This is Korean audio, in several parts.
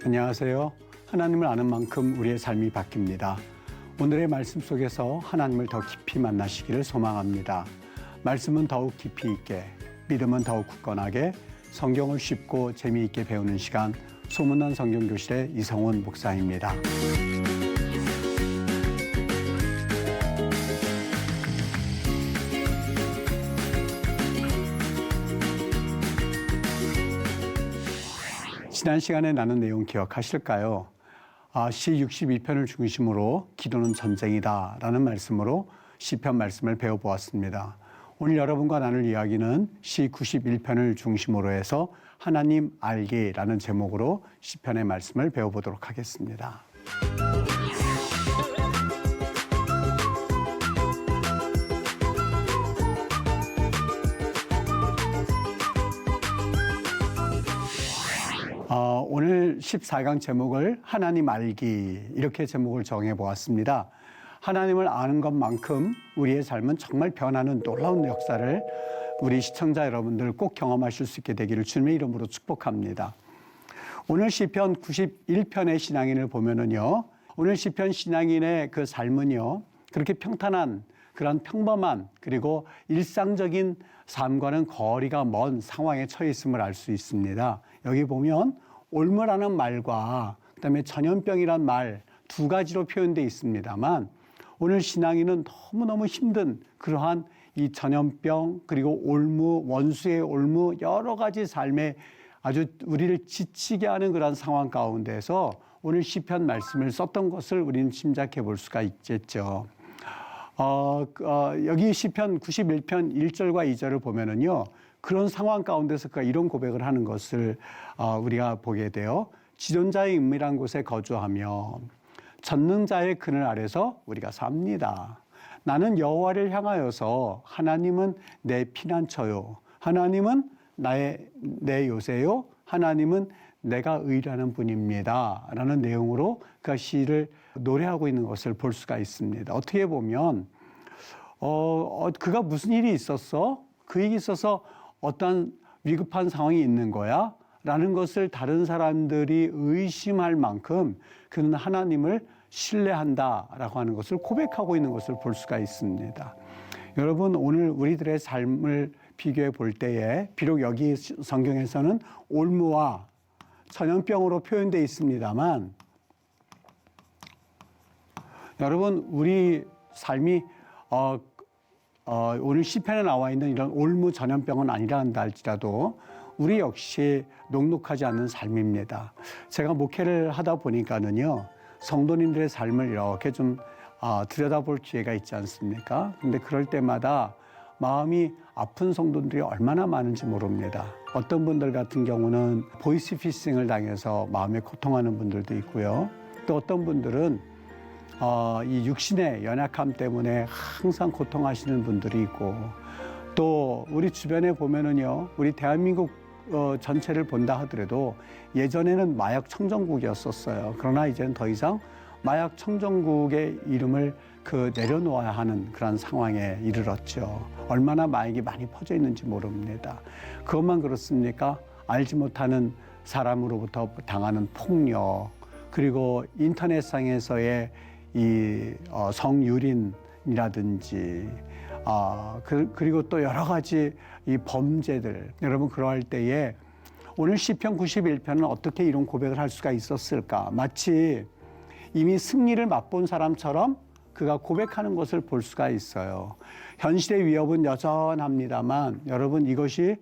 안녕하세요. 하나님을 아는 만큼 우리의 삶이 바뀝니다. 오늘의 말씀 속에서 하나님을 더 깊이 만나시기를 소망합니다. 말씀은 더욱 깊이 있게, 믿음은 더욱 굳건하게, 성경을 쉽고 재미있게 배우는 시간, 소문난 성경교실의 이성훈 목사입니다. 지난 시간에 나눈 내용 기억하실까요? 시 62편을 중심으로 기도는 전쟁이다 라는 말씀으로 시편 말씀을 배워보았습니다. 오늘 여러분과 나눌 이야기는 시 91편을 중심으로 해서 하나님 알기라는 제목으로 시편의 말씀을 배워보도록 하겠습니다. 오늘 14강 제목을 하나님 알기 이렇게 제목을 정해보았습니다. 하나님을 아는 것만큼 우리의 삶은 정말 변하는 놀라운 역사를 우리 시청자 여러분들 꼭 경험하실 수 있게 되기를 주님의 이름으로 축복합니다. 오늘 시편 91편의 신앙인을 보면은요, 오늘 시편 신앙인의 그 삶은요, 그렇게 평탄한 그런 평범한 그리고 일상적인 삶과는 거리가 먼 상황에 처해 있음을 알 수 있습니다. 여기 보면 올무라는 말과 그다음에 전염병이란 말 두 가지로 표현되어 있습니다만 오늘 신앙인은 너무너무 힘든 그러한 이 전염병 그리고 올무, 원수의 올무 여러 가지 삶에 아주 우리를 지치게 하는 그런 상황 가운데서 오늘 시편 말씀을 썼던 것을 우리는 짐작해 볼 수가 있겠죠. 여기 시편 91편 1절과 2절을 보면은요, 그런 상황 가운데서 그가 이런 고백을 하는 것을 우리가 보게 돼요. 지존자의 은밀한 곳에 거주하며 전능자의 그늘 아래서 우리가 삽니다. 나는 여호와를 향하여서 하나님은 내 피난처요, 하나님은 내 요새요, 하나님은 내가 의뢰하는 분입니다 라는 내용으로 그 시를 노래하고 있는 것을 볼 수가 있습니다. 어떻게 보면 그가 무슨 일이 있었어? 그에게 있어서 어떤 위급한 상황이 있는 거야? 라는 것을 다른 사람들이 의심할 만큼 그는 하나님을 신뢰한다라고 하는 것을 고백하고 있는 것을 볼 수가 있습니다. 여러분, 오늘 우리들의 삶을 비교해 볼 때에 비록 여기 성경에서는 올무와 전염병으로 표현되어 있습니다만 여러분, 우리 삶이 오늘 시편에 나와 있는 이런 올무 전염병은 아니라 한다 할지라도 우리 역시 녹록하지 않는 삶입니다. 제가 목회를 하다 보니까는요, 성도님들의 삶을 이렇게 좀 들여다볼 기회가 있지 않습니까? 근데 그럴 때마다 마음이 아픈 성도들이 얼마나 많은지 모릅니다. 어떤 분들 같은 경우는 보이스피싱을 당해서 마음에 고통하는 분들도 있고요. 또 어떤 분들은 이 육신의 연약함 때문에 항상 고통하시는 분들이 있고, 또 우리 주변에 보면은요, 우리 대한민국 전체를 본다 하더라도 예전에는 마약 청정국이었었어요. 그러나 이제는 더 이상 마약 청정국의 이름을 내려놓아야 하는 그런 상황에 이르렀죠. 얼마나 마약이 많이 퍼져 있는지 모릅니다. 그것만 그렇습니까? 알지 못하는 사람으로부터 당하는 폭력, 그리고 인터넷상에서의 이 성유린이라든지 그리고 또 여러 가지 이 범죄들, 여러분 그러할 때에 오늘 시편 91편은 어떻게 이런 고백을 할 수가 있었을까? 마치 이미 승리를 맛본 사람처럼 그가 고백하는 것을 볼 수가 있어요. 현실의 위협은 여전합니다만 여러분, 이것이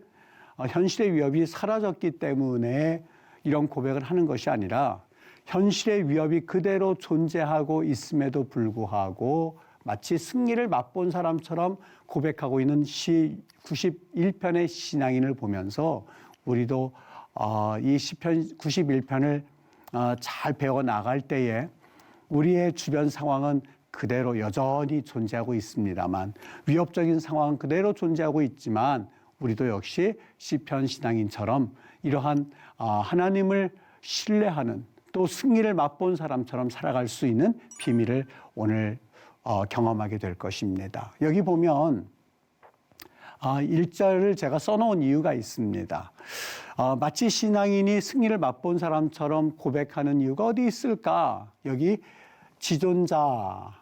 현실의 위협이 사라졌기 때문에 이런 고백을 하는 것이 아니라 현실의 위협이 그대로 존재하고 있음에도 불구하고 마치 승리를 맛본 사람처럼 고백하고 있는 시 91편의 신앙인을 보면서 우리도 이 시편 91편을 잘 배워 나갈 때에 우리의 주변 상황은 그대로 여전히 존재하고 있습니다만, 위협적인 상황은 그대로 존재하고 있지만 우리도 역시 시편 신앙인처럼 이러한 하나님을 신뢰하는, 또 승리를 맛본 사람처럼 살아갈 수 있는 비밀을 오늘 경험하게 될 것입니다. 여기 보면 1절을 제가 써놓은 이유가 있습니다. 마치 신앙인이 승리를 맛본 사람처럼 고백하는 이유가 어디 있을까? 여기 지존자의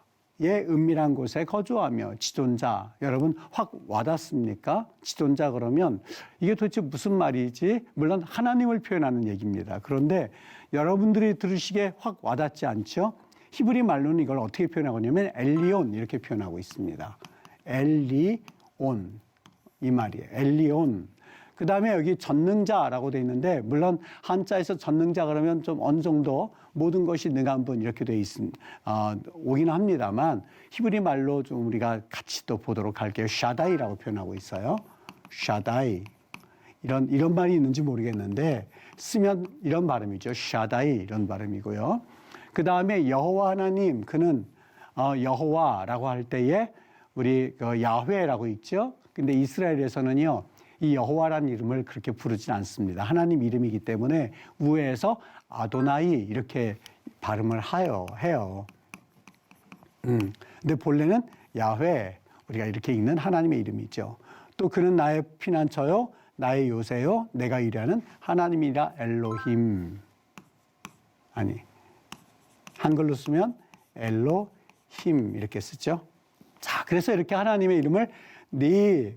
은밀한 곳에 거주하며 지존자. 여러분 확 와닿습니까? 지존자 그러면 이게 도대체 무슨 말이지? 물론 하나님을 표현하는 얘기입니다. 그런데 여러분들이 들으시기에 확 와닿지 않죠? 히브리 말로는 이걸 어떻게 표현하고 있냐면 엘리온 이렇게 표현하고 있습니다. 엘리온 이 말이에요. 엘리온. 그 다음에 여기 전능자라고 돼 있는데 물론 한자에서 전능자 그러면 좀 어느 정도 모든 것이 능한 분 이렇게 돼 오긴 합니다만 히브리 말로 좀 우리가 같이 또 보도록 할게요. 샤다이라고 표현하고 있어요. 샤다이. 이런 말이 있는지 모르겠는데 쓰면 이런 발음이죠. 샤다이 이런 발음이고요. 그 다음에 여호와 하나님 그는 여호와라고 할 때에 우리 야훼라고 있죠. 근데 이스라엘에서는요 이 여호와라는 이름을 그렇게 부르진 않습니다. 하나님 이름이기 때문에 우에서 아도나이 이렇게 발음을 해요. 근데 본래는 야훼 우리가 이렇게 읽는 하나님의 이름이죠. 또 그는 나의 피난처요, 나의 요새요, 내가 의뢰하는 하나님이라 엘로힘. 아니 한글로 쓰면 엘로힘 이렇게 쓰죠. 자, 그래서 이렇게 하나님의 이름을 네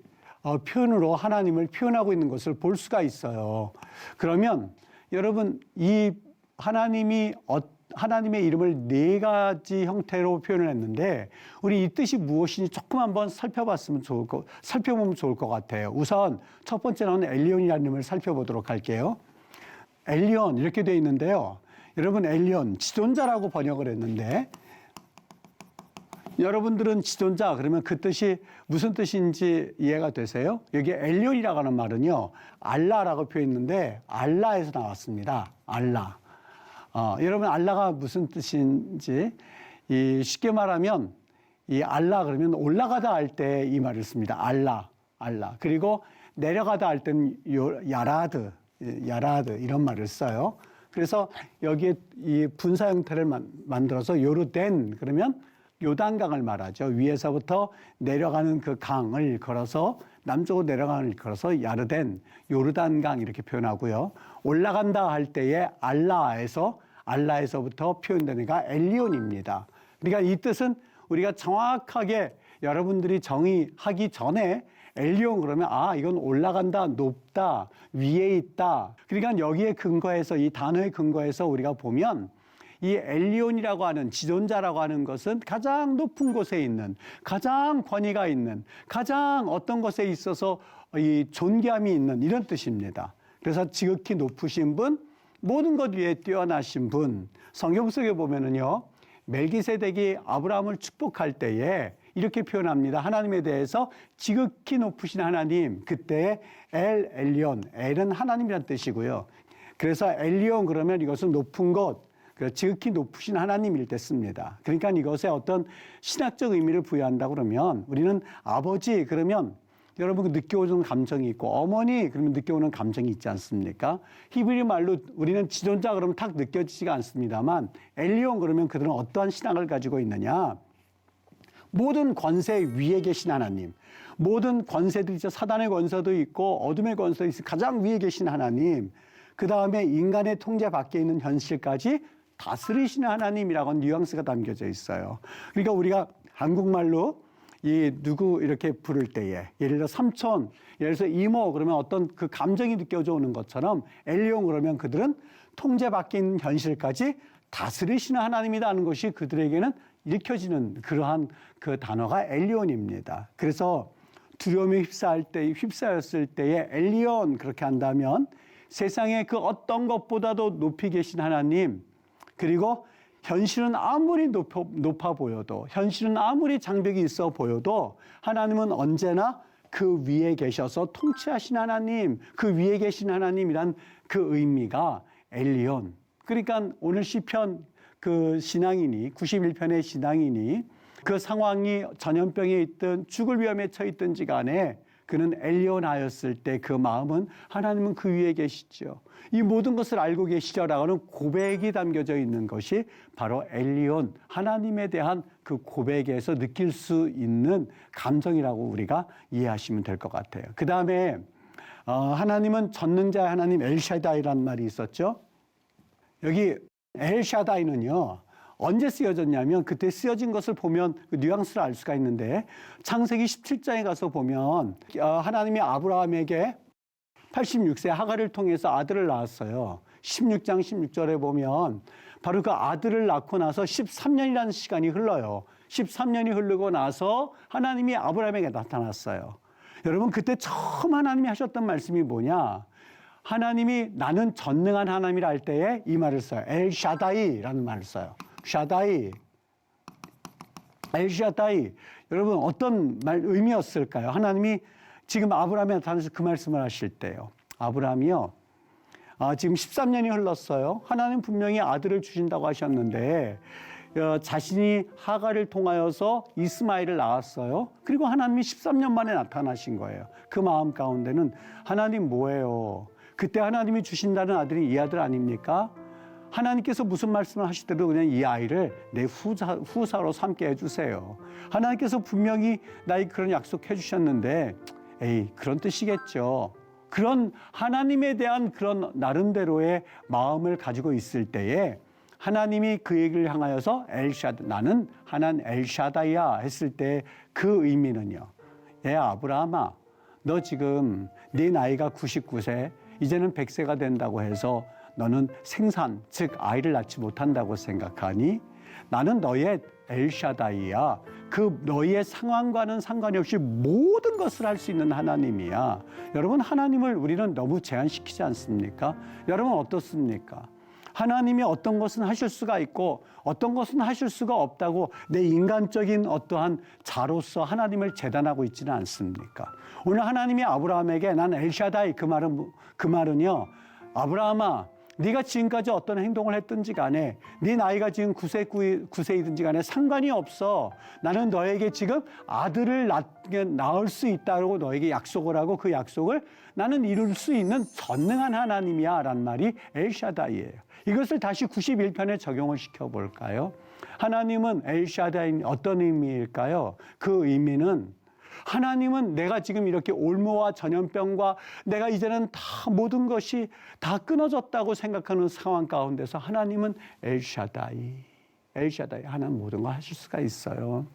표현으로 하나님을 표현하고 있는 것을 볼 수가 있어요. 그러면 여러분 이 하나님의 이름을 네 가지 형태로 표현을 했는데 우리 이 뜻이 무엇인지 조금 한번 살펴보면 좋을 것 같아요. 우선 첫 번째 나오는 엘리온이라는 이름을 살펴보도록 할게요. 엘리온 이렇게 되어 있는데요. 여러분 엘리온 지존자라고 번역을 했는데 여러분들은 지존자 그러면 그 뜻이 무슨 뜻인지 이해가 되세요? 여기 엘리온이라고 하는 말은요. 알라라고 표현했는데 알라에서 나왔습니다. 알라. 여러분 알라가 무슨 뜻인지 쉽게 말하면 이 알라 그러면 올라가다 할 때 이 말을 씁니다. 알라. 그리고 내려가다 할 때는 야라드 이런 말을 써요. 그래서 여기에 이 분사 형태를 만들어서 요르덴 그러면 요단강을 말하죠. 위에서부터 내려가는 그 강을 걸어서 남쪽으로 내려가는 걸 걸어서 야르덴, 요르단강 이렇게 표현하고요. 올라간다 할 때에 알라에서부터 표현되는 게 엘리온입니다. 그러니까 이 뜻은 우리가 정확하게 여러분들이 정의하기 전에 엘리온 그러면 이건 올라간다, 높다, 위에 있다. 그러니까 여기에 근거해서 이 단어에 근거해서 우리가 보면 이 엘리온이라고 하는 지존자라고 하는 것은 가장 높은 곳에 있는 가장 권위가 있는 가장 어떤 것에 있어서 이 존귀함이 있는 이런 뜻입니다. 그래서 지극히 높으신 분, 모든 것 위에 뛰어나신 분. 성경 속에 보면은요 멜기세덱이 아브라함을 축복할 때에 이렇게 표현합니다. 하나님에 대해서 지극히 높으신 하나님. 그때 엘리온, 엘은 하나님이란 뜻이고요. 그래서 엘리온 그러면 이것은 높은 곳, 지극히 높으신 하나님일 때 씁니다. 그러니까 이것에 어떤 신학적 의미를 부여한다 그러면 우리는 아버지 그러면 여러분 느껴오는 감정이 있고 어머니 그러면 느껴오는 감정이 있지 않습니까? 히브리 말로 우리는 지존자 그러면 탁 느껴지지가 않습니다만 엘리온 그러면 그들은 어떠한 신앙을 가지고 있느냐? 모든 권세 위에 계신 하나님, 모든 권세들이 있죠. 사단의 권세도 있고 어둠의 권세도 있고 가장 위에 계신 하나님, 그 다음에 인간의 통제 밖에 있는 현실까지 다스리시는 하나님이라고 하는 뉘앙스가 담겨져 있어요. 그러니까 우리가 한국말로 누구 이렇게 부를 때에 예를 들어 삼촌, 예를 들어 이모 그러면 어떤 그 감정이 느껴져 오는 것처럼 엘리온 그러면 그들은 통제 밖에 있는 현실까지 다스리시는 하나님이다 하는 것이 그들에게는 읽혀지는 그러한 그 단어가 엘리온입니다. 그래서 두려움에 휩싸였을 때에 엘리온 그렇게 한다면 세상의 그 어떤 것보다도 높이 계신 하나님, 그리고 현실은 아무리 높아 보여도, 현실은 아무리 장벽이 있어 보여도 하나님은 언제나 그 위에 계셔서 통치하신 하나님, 그 위에 계신 하나님이란 그 의미가 엘리온. 그러니까 오늘 시편 그 신앙인이 91편의 신앙인이 그 상황이 전염병에 있든 죽을 위험에 처해 있든지 간에 그는 엘리온하였을 때 그 마음은 하나님은 그 위에 계시죠. 이 모든 것을 알고 계시죠라고 하는 고백이 담겨져 있는 것이 바로 엘리온, 하나님에 대한 그 고백에서 느낄 수 있는 감정이라고 우리가 이해하시면 될 것 같아요. 그 다음에 하나님은 전능자의 하나님 엘샤다이라는 말이 있었죠. 여기 엘샤다이는요. 언제 쓰여졌냐면 그때 쓰여진 것을 보면 그 뉘앙스를 알 수가 있는데 창세기 17장에 가서 보면 하나님이 아브라함에게 86세 하갈을 통해서 아들을 낳았어요. 16장 16절에 보면 바로 그 아들을 낳고 나서 13년이라는 시간이 흘러요. 13년이 흐르고 나서 하나님이 아브라함에게 나타났어요. 여러분 그때 처음 하나님이 하셨던 말씀이 뭐냐? 하나님이 나는 전능한 하나님이라 할 때에 이 말을 써요. 엘샤다이라는 말을 써요. 샤다이, 엘샤다이. 여러분 어떤 의미였을까요? 하나님이 지금 아브라함에 나타나서 그 말씀을 하실 때요. 아브라함이요. 지금 13년이 흘렀어요. 하나님 분명히 아들을 주신다고 하셨는데 자신이 하갈을 통하여서 이스마엘을 낳았어요. 그리고 하나님이 13년 만에 나타나신 거예요. 그 마음 가운데는 하나님 뭐예요? 그때 하나님이 주신다는 아들이 이 아들 아닙니까? 하나님께서 무슨 말씀을 하시더라도 그냥 이 아이를 내 후사로 삼게 해주세요. 하나님께서 분명히 나에게 그런 약속해 주셨는데 에이 그런 뜻이겠죠. 그런 하나님에 대한 그런 나름대로의 마음을 가지고 있을 때에 하나님이 그 얘기를 향하여서 나는 하나님 엘샤다이야 했을 때 그 의미는요. 아브라함아 너 지금 네 나이가 99세 이제는 100세가 된다고 해서 너는 생산, 즉 아이를 낳지 못한다고 생각하니? 나는 너의 엘샤다이야. 그 너희의 상황과는 상관이 없이 모든 것을 할 수 있는 하나님이야. 여러분 하나님을 우리는 너무 제한시키지 않습니까? 여러분 어떻습니까? 하나님이 어떤 것은 하실 수가 있고 어떤 것은 하실 수가 없다고 내 인간적인 어떠한 자로서 하나님을 재단하고 있지는 않습니까? 오늘 하나님이 아브라함에게 난 엘샤다이 그 말은요. 아브라함아 네가 지금까지 어떤 행동을 했든지 간에 네 나이가 지금 9세이든지 간에 상관이 없어. 나는 너에게 지금 아들을 낳을 수 있다고 너에게 약속을 하고 그 약속을 나는 이룰 수 있는 전능한 하나님이야 라는 말이 엘샤다이예요. 이것을 다시 91편에 적용을 시켜볼까요? 하나님은 엘샤다이 어떤 의미일까요? 그 의미는 하나님은 내가 지금 이렇게 올무와 전염병과 내가 이제는 다 모든 것이 다 끊어졌다고 생각하는 상황 가운데서 하나님은 엘샤다이 하나님 모든 걸 하실 수가 있어요.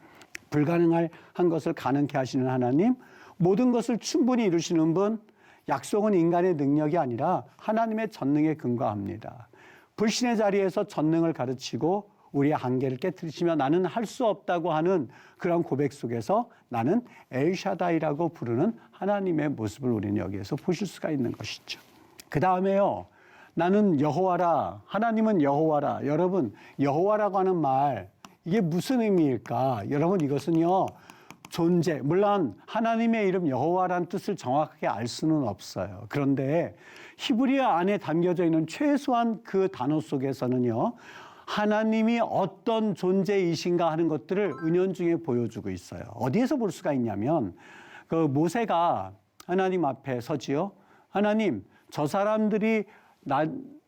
불가능한 것을 가능케 하시는 하나님, 모든 것을 충분히 이루시는 분, 약속은 인간의 능력이 아니라 하나님의 전능에 근거합니다. 불신의 자리에서 전능을 가르치고 우리의 한계를 깨트리시며 나는 할 수 없다고 하는 그런 고백 속에서 나는 엘샤다이라고 부르는 하나님의 모습을 우리는 여기에서 보실 수가 있는 것이죠. 그 다음에요. 나는 여호와라. 하나님은 여호와라. 여러분 여호와라고 하는 말 이게 무슨 의미일까? 여러분 이것은요. 존재, 물론 하나님의 이름 여호와라는 뜻을 정확하게 알 수는 없어요. 그런데 히브리어 안에 담겨져 있는 최소한 그 단어 속에서는요. 하나님이 어떤 존재이신가 하는 것들을 은연중에 보여주고 있어요. 어디에서 볼 수가 있냐면 그 모세가 하나님 앞에 서지요. 하나님, 저 사람들이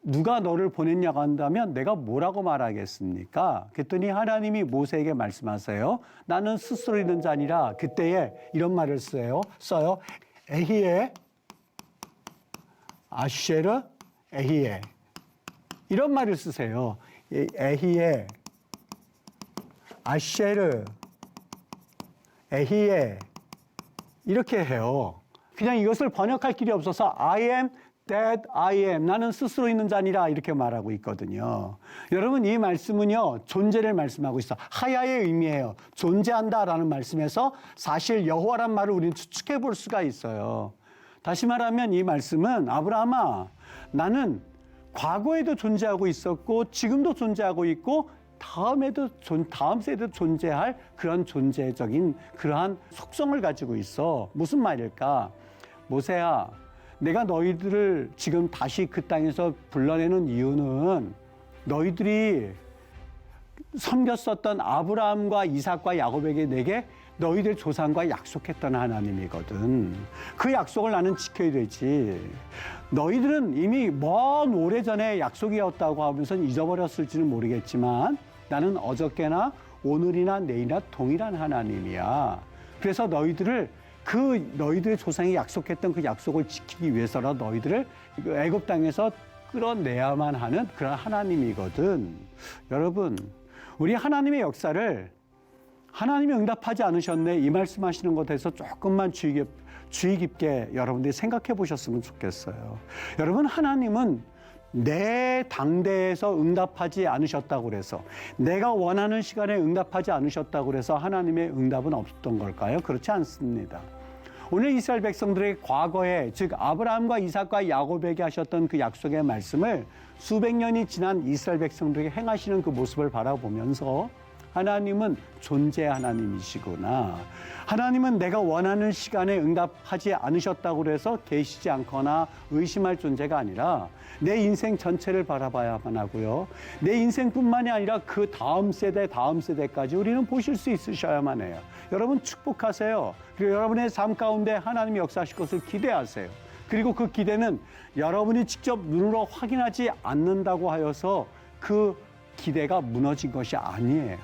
누가 너를 보냈냐고 한다면 내가 뭐라고 말하겠습니까? 그랬더니 하나님이 모세에게 말씀하세요. 나는 스스로 있는 자 아니라 그때에 이런 말을 써요. 에히에, 아쉐르, 에히에. 이런 말을 쓰세요. 에히에, 아쉐르, 에히에. 이렇게 해요. 그냥 이것을 번역할 길이 없어서 I am that I am. 나는 스스로 있는 자니라 이렇게 말하고 있거든요. 여러분 이 말씀은요. 존재를 말씀하고 있어. 하야의 의미예요. 존재한다라는 말씀에서 사실 여호와란 말을 우리는 추측해 볼 수가 있어요. 다시 말하면 이 말씀은 아브라함아 나는 과거에도 존재하고 있었고 지금도 존재하고 있고 다음 세대도 존재할 그런 존재적인 그러한 속성을 가지고 있어. 무슨 말일까? 모세야, 내가 너희들을 지금 다시 그 땅에서 불러내는 이유는 너희들이 섬겼었던 아브라함과 이삭과 야곱에게 내게 너희들 조상과 약속했던 하나님이거든. 그 약속을 나는 지켜야 되지. 너희들은 이미 먼 오래전에 약속이었다고 하면서 잊어버렸을지는 모르겠지만 나는 어저께나 오늘이나 내일이나 동일한 하나님이야. 그래서 너희들의 조상이 약속했던 그 약속을 지키기 위해서라 너희들을 애굽 땅에서 끌어내야만 하는 그런 하나님이거든. 여러분, 우리 하나님의 역사를 하나님이 응답하지 않으셨네 이 말씀하시는 것에 대해서 조금만 주의 깊게 여러분들이 생각해 보셨으면 좋겠어요. 여러분, 하나님은 내 당대에서 응답하지 않으셨다고 그래서 내가 원하는 시간에 응답하지 않으셨다고 그래서 하나님의 응답은 없었던 걸까요? 그렇지 않습니다. 오늘 이스라엘 백성들의 과거에 즉 아브라함과 이삭과 야곱에게 하셨던 그 약속의 말씀을 수백 년이 지난 이스라엘 백성들에게 행하시는 그 모습을 바라보면서 하나님은 존재 하나님이시구나. 하나님은 내가 원하는 시간에 응답하지 않으셨다고 해서 계시지 않거나 의심할 존재가 아니라 내 인생 전체를 바라봐야만 하고요. 내 인생뿐만이 아니라 그 다음 세대까지 우리는 보실 수 있으셔야만 해요. 여러분 축복하세요. 그리고 여러분의 삶 가운데 하나님이 역사하실 것을 기대하세요. 그리고 그 기대는 여러분이 직접 눈으로 확인하지 않는다고 하여서 그 기대가 무너진 것이 아니에요.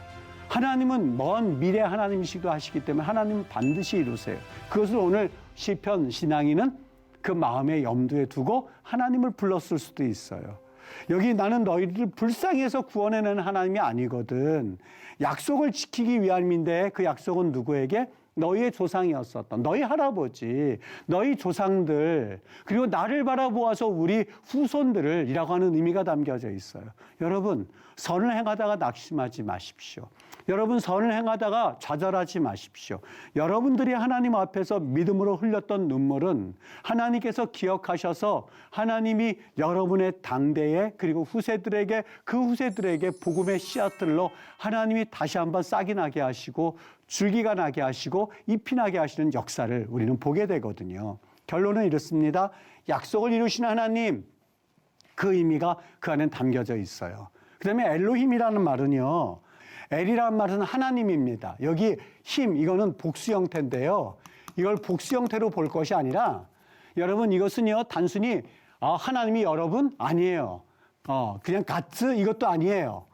하나님은 먼 미래 하나님이시기도 하시기 때문에 하나님은 반드시 이루세요. 그것을 오늘 시편 신앙인은 그 마음에 염두에 두고 하나님을 불렀을 수도 있어요. 여기 나는 너희를 불쌍해서 구원해내는 하나님이 아니거든. 약속을 지키기 위함인데 그 약속은 누구에게? 너희의 조상이었었던 너희 할아버지, 너희 조상들, 그리고 나를 바라보아서 우리 후손들을 이라고 하는 의미가 담겨져 있어요. 여러분, 선을 행하다가 낙심하지 마십시오. 여러분, 선을 행하다가 좌절하지 마십시오. 여러분들이 하나님 앞에서 믿음으로 흘렸던 눈물은 하나님께서 기억하셔서 하나님이 여러분의 당대에 그리고 후세들에게 그 후세들에게 복음의 씨앗들로 하나님이 다시 한번 싹이 나게 하시고 줄기가 나게 하시고 잎이 나게 하시는 역사를 우리는 보게 되거든요. 결론은 이렇습니다. 약속을 이루신 하나님, 그 의미가 그 안에 담겨져 있어요. 그 다음에 엘로힘이라는 말은요. 엘이라는 말은 하나님입니다. 여기 힘, 이거는 복수 형태인데요. 이걸 복수 형태로 볼 것이 아니라 여러분 이것은요. 단순히 하나님이 여러분 아니에요. 그냥 가츠 이것도 아니에요.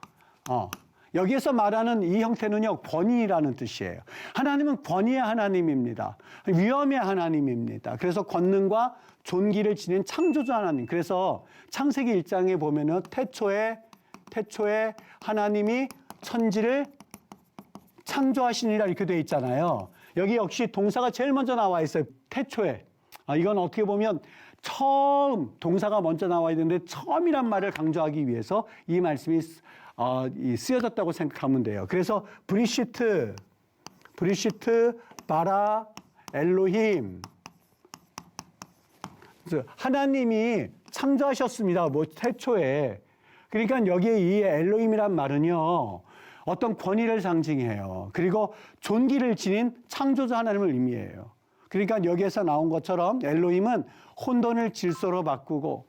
여기에서 말하는 이 형태는요, 권위라는 뜻이에요. 하나님은 권위의 하나님입니다. 위엄의 하나님입니다. 그래서 권능과 존귀를 지닌 창조주 하나님. 그래서 창세기 1장에 보면은 태초에 하나님이 천지를 창조하시니라 이렇게 되어 있잖아요. 여기 역시 동사가 제일 먼저 나와 있어요. 태초에. 이건 어떻게 보면 처음 동사가 먼저 나와야 되는데 처음이란 말을 강조하기 위해서 이 말씀이 쓰여졌다고 생각하면 돼요. 그래서 브리시트, 바라, 엘로힘. 하나님이 창조하셨습니다. 태초에. 그러니까 여기에 이 엘로힘이란 말은요. 어떤 권위를 상징해요. 그리고 존귀를 지닌 창조주 하나님을 의미해요. 그러니까 여기에서 나온 것처럼 엘로힘은 혼돈을 질서로 바꾸고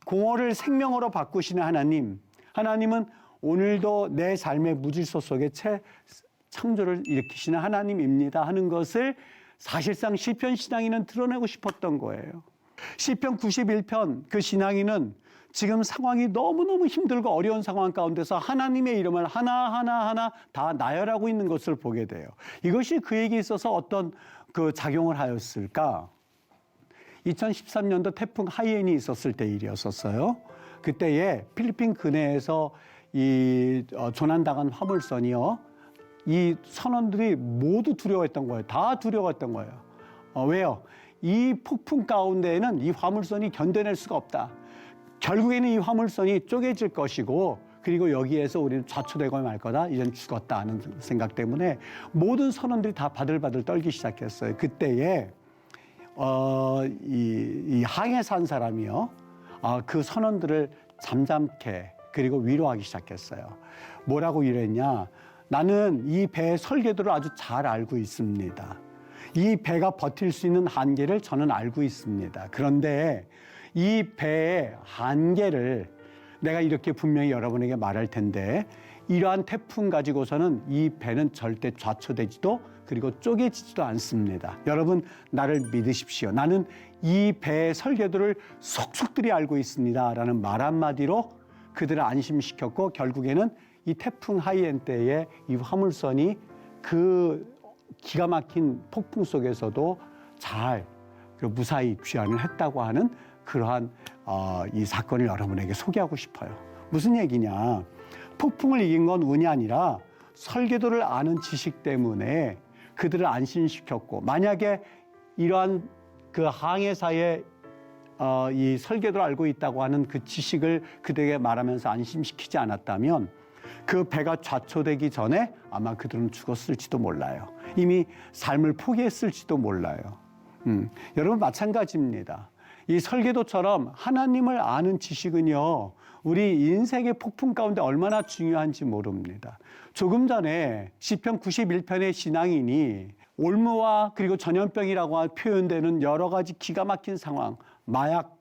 공허를 생명으로 바꾸시는 하나님. 하나님은 오늘도 내 삶의 무질서 속에 창조를 일으키시는 하나님입니다 하는 것을 사실상 시편 신앙인은 드러내고 싶었던 거예요. 시편 91편 그 신앙인은 지금 상황이 너무너무 힘들고 어려운 상황 가운데서 하나님의 이름을 하나하나 다 나열하고 있는 것을 보게 돼요. 이것이 그에게 있어서 어떤 그 작용을 하였을까? 2013년도 태풍 하이엔이 있었을 때 일이었었어요. 그때에 필리핀 근해에서 조난당한 화물선이요. 이 선원들이 모두 두려워했던 거예요. 다 두려워했던 거예요. 왜요? 이 폭풍 가운데에는 이 화물선이 견뎌낼 수가 없다. 결국에는 이 화물선이 쪼개질 것이고 그리고 여기에서 우리는 좌초되고 말 거다. 이젠 죽었다 하는 생각 때문에 모든 선원들이 다 바들바들 떨기 시작했어요. 그때에 이 항해 산 사람이요. 그 선원들을 잠잠케 그리고 위로하기 시작했어요. 뭐라고 이랬냐? 나는 이 배의 설계도를 아주 잘 알고 있습니다. 이 배가 버틸 수 있는 한계를 저는 알고 있습니다. 그런데 이 배의 한계를 내가 이렇게 분명히 여러분에게 말할 텐데 이러한 태풍 가지고서는 이 배는 절대 좌초되지도 그리고 쪼개지지도 않습니다. 여러분 나를 믿으십시오. 나는 이 배의 설계도를 속속들이 알고 있습니다. 라는 말 한마디로 그들을 안심시켰고 결국에는 이 태풍 하이엔 때에 이 화물선이 그 기가 막힌 폭풍 속에서도 잘 무사히 귀환을 했다고 하는 그러한 이 사건을 여러분에게 소개하고 싶어요. 무슨 얘기냐? 폭풍을 이긴 건 운이 아니라 설계도를 아는 지식 때문에 그들을 안심시켰고, 만약에 이러한 그 항해사의 이 설계도를 알고 있다고 하는 그 지식을 그들에게 말하면서 안심시키지 않았다면 그 배가 좌초되기 전에 아마 그들은 죽었을지도 몰라요. 이미 삶을 포기했을지도 몰라요. 여러분 마찬가지입니다. 이 설계도처럼 하나님을 아는 지식은요, 우리 인생의 폭풍 가운데 얼마나 중요한지 모릅니다. 조금 전에 시편 91편의 신앙인이 올무와 그리고 전염병이라고 표현되는 여러 가지 기가 막힌 상황, 마약,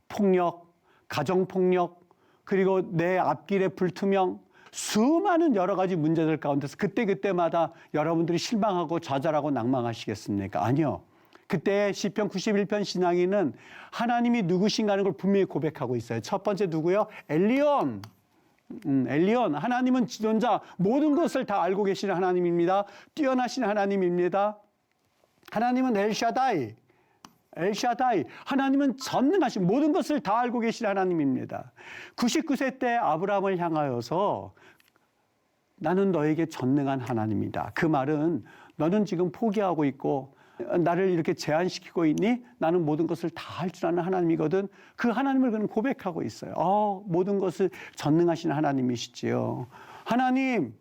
폭력, 가정폭력, 그리고 내 앞길의 불투명, 수많은 여러 가지 문제들 가운데서 그때그때마다 여러분들이 실망하고 좌절하고 낭망하시겠습니까? 아니요. 그때 시편 91편 신앙인은 하나님이 누구신가 하는 걸 분명히 고백하고 있어요. 첫 번째 누구요? 엘리온. 엘리온. 하나님은 지존자, 모든 것을 다 알고 계시는 하나님입니다. 뛰어나신 하나님입니다. 하나님은 엘샤다이. 엘샤다이. 하나님은 전능하신, 모든 것을 다 알고 계신 하나님입니다. 99세 때 아브라함을 향하여서 나는 너에게 전능한 하나님이다. 그 말은 너는 지금 포기하고 있고 나를 이렇게 제한시키고 있니? 나는 모든 것을 다 할 줄 아는 하나님이거든. 그 하나님을 그는 고백하고 있어요. 모든 것을 전능하신 하나님이시지요. 하나님,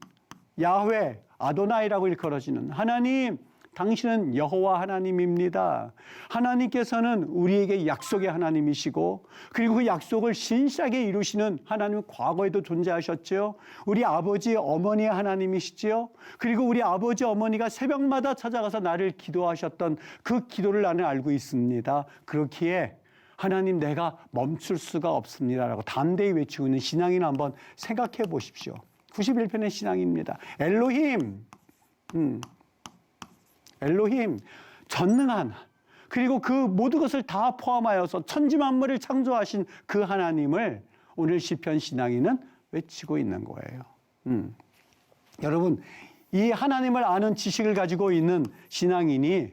야훼, 아도나이라고 일컬어지는 하나님, 당신은 여호와 하나님입니다. 하나님께서는 우리에게 약속의 하나님이시고 그리고 그 약속을 신실하게 이루시는 하나님은 과거에도 존재하셨죠. 우리 아버지 어머니의 하나님이시지요. 그리고 우리 아버지 어머니가 새벽마다 찾아가서 나를 기도하셨던 그 기도를 나는 알고 있습니다. 그렇기에 하나님 내가 멈출 수가 없습니다라고 담대히 외치고 있는 신앙인 한번 생각해 보십시오. 91편의 신앙입니다. 엘로힘, 엘로힘, 전능한, 그리고 그 모든 것을 다 포함하여서 천지만물을 창조하신 그 하나님을 오늘 시편 신앙인은 외치고 있는 거예요. 여러분, 이 하나님을 아는 지식을 가지고 있는 신앙인이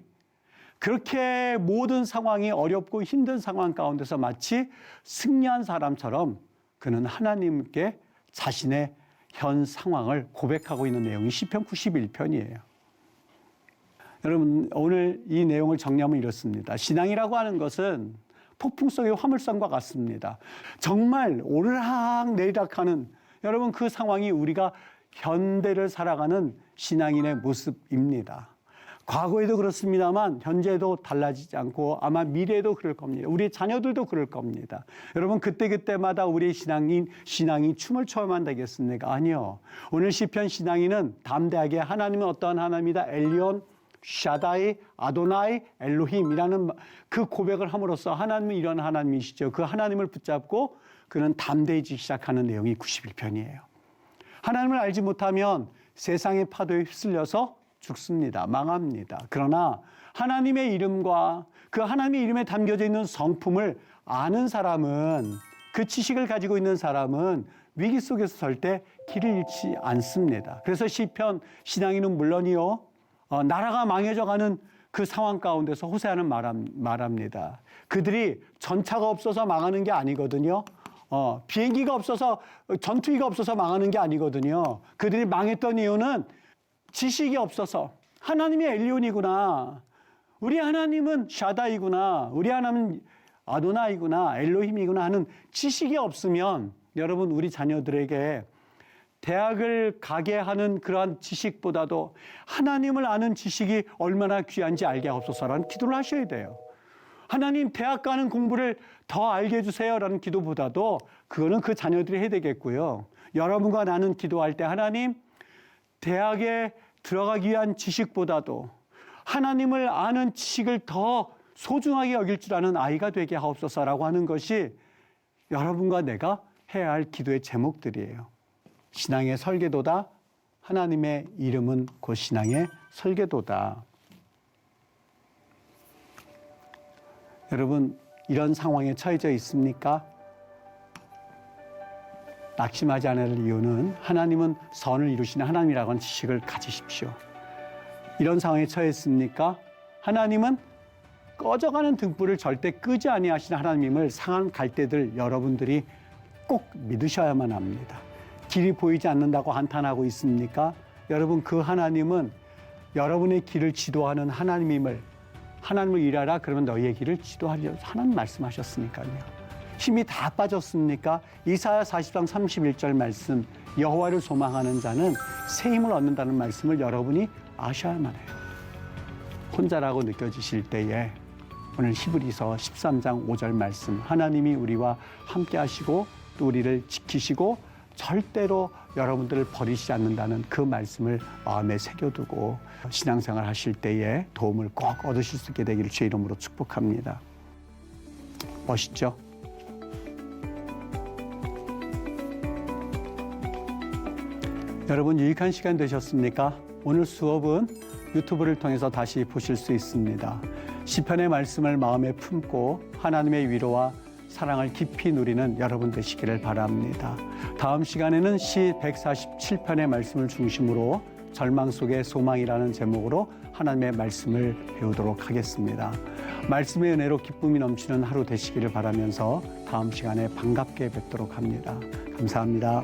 그렇게 모든 상황이 어렵고 힘든 상황 가운데서 마치 승리한 사람처럼 그는 하나님께 자신의 현 상황을 고백하고 있는 내용이 시편 91편이에요. 여러분, 오늘 이 내용을 정리하면 이렇습니다. 신앙이라고 하는 것은 폭풍 속의 화물선과 같습니다. 정말 오르락 내리락하는, 여러분 그 상황이 우리가 현대를 살아가는 신앙인의 모습입니다. 과거에도 그렇습니다만 현재도 달라지지 않고 아마 미래에도 그럴 겁니다. 우리 자녀들도 그럴 겁니다. 여러분 그때그때마다 우리의 신앙이 춤을 춰야만 되겠습니까? 아니요. 오늘 시편 신앙인은 담대하게 하나님은 어떠한 하나님이다. 엘리온, 샤다이, 아도나이, 엘로힘이라는 그 고백을 함으로써 하나님은 이런 하나님이시죠. 그 하나님을 붙잡고 그는 담대해지기 시작하는 내용이 91편이에요. 하나님을 알지 못하면 세상의 파도에 휩쓸려서 죽습니다. 망합니다. 그러나 하나님의 이름과 그 하나님의 이름에 담겨져 있는 성품을 아는 사람은, 그 지식을 가지고 있는 사람은 위기 속에서 설 때 길을 잃지 않습니다. 그래서 시편 신앙인은 물론이요, 나라가 망해져가는 그 상황 가운데서 호세아는 말합니다. 그들이 전차가 없어서 망하는 게 아니거든요. 비행기가 없어서, 전투기가 없어서 망하는 게 아니거든요. 그들이 망했던 이유는 지식이 없어서, 하나님이 엘리온이구나, 우리 하나님은 샤다이구나, 우리 하나님은 아도나이구나, 엘로힘이구나 하는 지식이 없으면 여러분 우리 자녀들에게 대학을 가게 하는 그러한 지식보다도 하나님을 아는 지식이 얼마나 귀한지 알게 하옵소서라는 기도를 하셔야 돼요. 하나님 대학 가는 공부를 더 알게 해주세요라는 기도보다도 그거는 그 자녀들이 해야 되겠고요. 여러분과 나는 기도할 때 하나님 대학에 들어가기 위한 지식보다도 하나님을 아는 지식을 더 소중하게 여길 줄 아는 아이가 되게 하옵소서라고 하는 것이 여러분과 내가 해야 할 기도의 제목들이에요. 신앙의 설계도다. 하나님의 이름은 곧 신앙의 설계도다. 여러분, 이런 상황에 처해져 있습니까? 낙심하지 않을 이유는 하나님은 선을 이루시는 하나님이라고 하는 지식을 가지십시오. 이런 상황에 처했습니까? 하나님은 꺼져가는 등불을 절대 끄지 아니하시는 하나님임을 상한 갈대들 여러분들이 꼭 믿으셔야만 합니다. 길이 보이지 않는다고 한탄하고 있습니까? 여러분, 그 하나님은 여러분의 길을 지도하는 하나님임을, 하나님을 일하라 그러면 너희의 길을 지도하리라 하나님 말씀하셨으니까요. 힘이 다 빠졌습니까? 이사야 40장 31절 말씀, 여호와를 소망하는 자는 새 힘을 얻는다는 말씀을 여러분이 아셔야만 해요. 혼자라고 느껴지실 때에 오늘 히브리서 13장 5절 말씀, 하나님이 우리와 함께 하시고 또 우리를 지키시고 절대로 여러분들을 버리시지 않는다는 그 말씀을 마음에 새겨두고 신앙생활 하실 때에 도움을 꼭 얻으실 수 있게 되기를 주의 이름으로 축복합니다. 멋있죠? 여러분, 유익한 시간 되셨습니까? 오늘 수업은 유튜브를 통해서 다시 보실 수 있습니다. 시편의 말씀을 마음에 품고 하나님의 위로와 사랑을 깊이 누리는 여러분 되시기를 바랍니다. 다음 시간에는 시 147편의 말씀을 중심으로 절망 속의 소망이라는 제목으로 하나님의 말씀을 배우도록 하겠습니다. 말씀의 은혜로 기쁨이 넘치는 하루 되시기를 바라면서 다음 시간에 반갑게 뵙도록 합니다. 감사합니다.